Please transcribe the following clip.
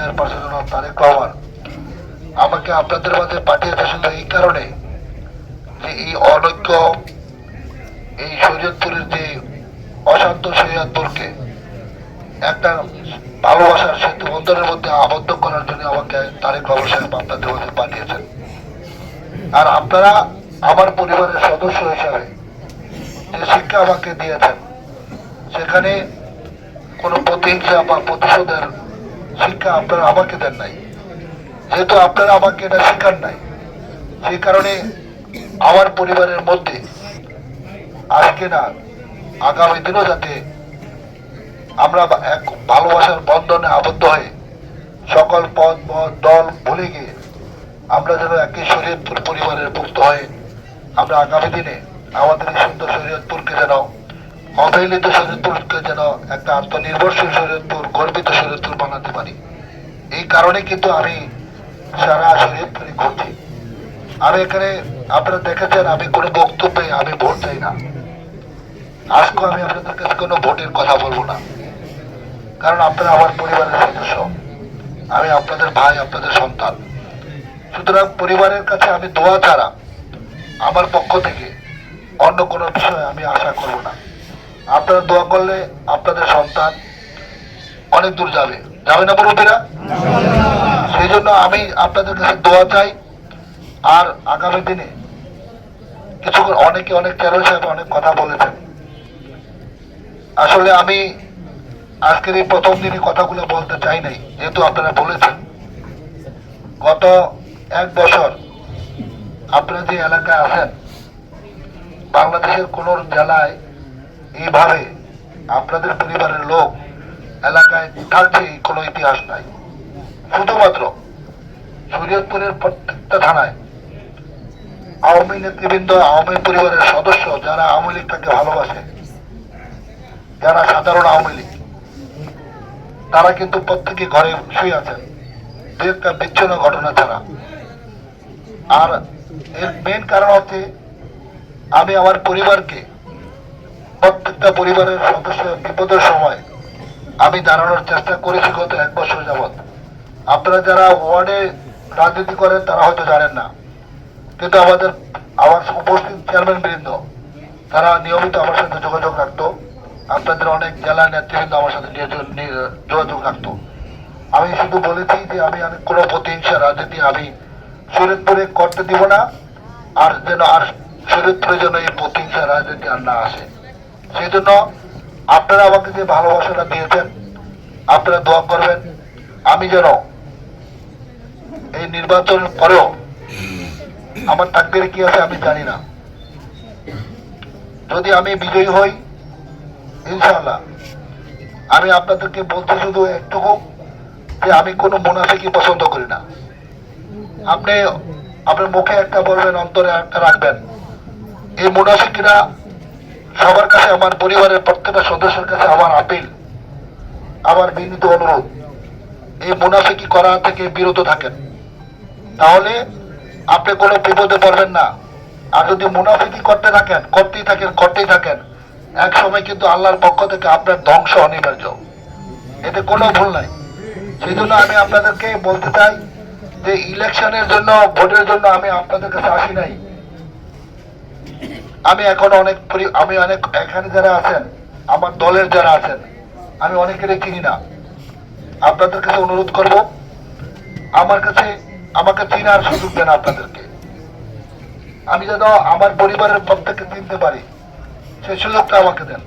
Chairperson জনাব তারেক রহমান আমাকে আপনাদের মাঝে পাঠিয়েছে শুধু এই কারণে যে এই অনৈক্য, এই শরীয়তপুরের যে অশান্ত শরীয়তপুরকে একটা ভালোবাসার সেতু বন্ধনের মধ্যে আবদ্ধ করার জন্য আমাকে তারেক রহমান সাহেব আপনাদের মধ্যে পাঠিয়েছেন। আর আপনারা আমার পরিবারের সদস্য হিসাবে যে শিক্ষা আমাকে দিয়েছেন, সেখানে কোনো প্রতিহিংসা বা প্রতিশোধের শিক্ষা আপনারা আমাকে দেন নাই। যেহেতু আপনারা আমাকে এটা শিখান নাই, সেই কারণে আমার পরিবারের মধ্যে আজকে না আগামী দিনও যাতে আমরা এক ভালোবাসার বন্ধনে আবদ্ধ হয়ে সকল পদ দল ভুলে গিয়ে আমরা যেন একই শরীয়তপুর পরিবারের মুক্ত হয়ে আমরা আগামী দিনে আমাদের এই সুন্দর শরীয়তপুরকে যেন, অবহেলিত শরীয়তপুরকে যেন একটা আত্মনির্ভরশীল শরীয়তপুর, গর্বিত শরীয়তপুর বানাতে পারি। এই কারণে কিন্তু আমি সারা শরীয়তপুরে ঘুরছি। আমি এখানে আপনারা দেখেছেন আমি কোনো বক্তব্যে আমি ভোট চাই না। আজকে আমি আপনাদের কাছে কোনো ভোটের কথা বলবো না, কারণ আপনারা আমার পরিবারের সদস্য, আমি আপনাদের ভাই, আপনাদের সন্তান। সুতরাং পরিবারের কাছে আমি দোয়া ছাড়া আমার পক্ষ থেকে অন্য কোনো বিষয় আমি আশা করব না। আপনারা দোয়া করলে আপনাদের সন্তান অনেক দূর যাবে, যাবে না মুরব্বীরা? সেই জন্য আমি আপনাদের কাছে দোয়া চাই। আর আগামী দিনে কিছু অনেকে অনেক চেয়ারম্যান সাহেব অনেক কথা বলেছেন। আসলে আমি আজকের এই প্রথম দিনই কথাগুলো বলতে চাই নাই, যেহেতু আপনারা বলেছেন। গত 1 বছর আপনারা যে এলাকায় আছেন, বাংলাদেশের কোন জেলায় এইভাবে আপনাদের পরিবারের লোক এলাকায় থাকছে কোনো ইতিহাস নাই। শুধুমাত্র শরীয়তপুরের প্রত্যেকটা থানায় আওয়ামী নেতৃবৃন্দ, আওয়ামী পরিবারের সদস্য যারা আওয়ামী লীগটাকে ভালোবাসে, যারা সাধারণ আওয়ামী লীগ, তারা কিন্তু প্রত্যেকে ঘরে শুয়ে আছেন, দু একটা বিচ্ছিন্ন ঘটনা ছাড়া। আর এর মেন কারণ হচ্ছে আমি আমার পরিবারকে, প্রত্যেকটা পরিবারের সদস্য বিপদের সময় আমি দাঁড়ানোর চেষ্টা করেছি গত 1 বছর যাবৎ। আপনারা যারা ওয়ার্ডে রাজনীতি করেন তারা হয়তো জানেন না, কিন্তু আমার উপস্থিত চেয়ারম্যান বৃন্দ তারা নিয়মিত আমার সাথে যোগাযোগ রাখতো। আপনাদের অনেক জেলা নেতৃবৃন্দ আমার সাথে যোগাযোগ রাখতো। আমি শুধু বলেছি যে আমি কোনো প্রতিহিংসা রাজনীতি আমি শরীয়তপুরে করতে দিব না, আর যেন আর শরীয়তপুরের জন্য এই প্রতিহিংসা রাজনীতি আর না আসে। সেই জন্য আপনারা আমাকে যে ভালোবাসাটা দিয়েছেন, আপনারা দোয়া করবেন আমি যেন এই নির্বাচনের পরেও, আমার তাকদীরে কি আছে আমি জানি না, যদি আমি বিজয়ী হই ইনশাআল্লাহ, আমি আপনাদেরকে বলতে শুধু একটুকু যে আমি কোনো মুনাফিকি পছন্দ করি না। আপনি আপনার মুখে একটা বলবেন, অন্তরে একটা রাখবেন। এই মুনাফিকিরা সবার কাছে, আমার পরিবারের প্রত্যেকটা সদস্যের কাছে আমার আপিল, আমার বিনীত অনুরোধ, এই মুনাফিকি করা থেকে বিরত থাকেন, তাহলে আপনি কোনো বিপদে পড়বেন না। আর যদি মুনাফিকি করতেই থাকেন, এক সময় কিন্তু আল্লাহর পক্ষ থেকে আপনার ধ্বংস অনিবার্য, এতে কোনো ভুল নাই। সেই জন্য আমি আপনাদেরকে বলতে চাই যে ইলেকশনের জন্য, ভোটের জন্য আমি আপনাদের কাছে আসি নাই। আমি এখন অনেক এখানে যারা আছেন, আমার দলের যারা আছেন, আমি অনেকেরই চিনি না। আপনাদের কাছে অনুরোধ করব, আমাকে চিনার সুযোগ দেন আপনাদেরকে। আমি যেন আমার পরিবারের প্রত্যেককে চিনতে পারি, সেই সুযোগটা আমাকে দেন।